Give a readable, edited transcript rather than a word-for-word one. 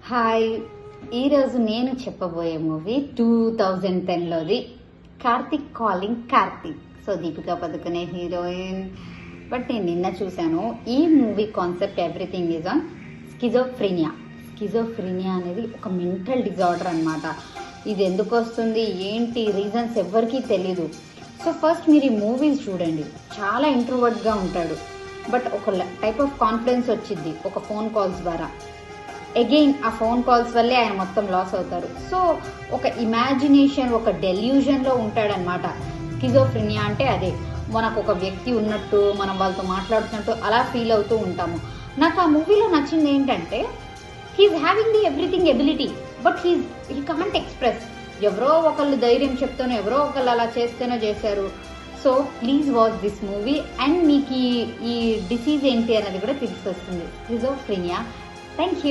Hi, ఈరోజు నేను చెప్పబోయే మూవీ 2010లోది Karthik calling Karthik. So Deepika Padukone heroine. But నేను నిన్న చూశాను. ఈ movie concept everything is on schizophrenia. Schizophrenia అనేది ఒక మెంటల్ డిజార్డర్ అనమాట. ఇది ఎందుకు వస్తుంది, ఏంటి రీజన్స్ ఎవ్వరికీ తెలీదు. సో ఫస్ట్ మీరు ఈ మూవీస్ చూడండి. చాలా ఇంట్రోవర్ట్గా ఉంటాడు, బట్ ఒక టైప్ ఆఫ్ కాన్ఫిడెన్స్ వచ్చింది ఒక ఫోన్ కాల్స్ ద్వారా. అగైన్ ఆ ఫోన్ కాల్స్ వల్లే ఆయన మొత్తం లాస్ అవుతారు. సో ఒక ఇమాజినేషన్, ఒక డెల్యూజన్లో ఉంటాడనమాట. స్కిజోఫ్రీనియా అంటే అదే, మనకు ఒక వ్యక్తి ఉన్నట్టు, మనం వాళ్ళతో మాట్లాడుతున్నట్టు అలా ఫీల్ అవుతూ ఉంటాము. నాకు ఆ మూవీలో నచ్చింది ఏంటంటే, he is having the everything ability, but he can't express. ఎవరో ఒకళ్ళు ధైర్యం చెప్తానో, ఎవరో ఒకళ్ళు అలా చేస్తేనో చేశారు. So please watch this movie and మీకు ఈ డిసీజ్ ఏంటి అనేది కూడా తెలిసి వస్తుంది. స్కిజోఫ్రీనియా. Thank you.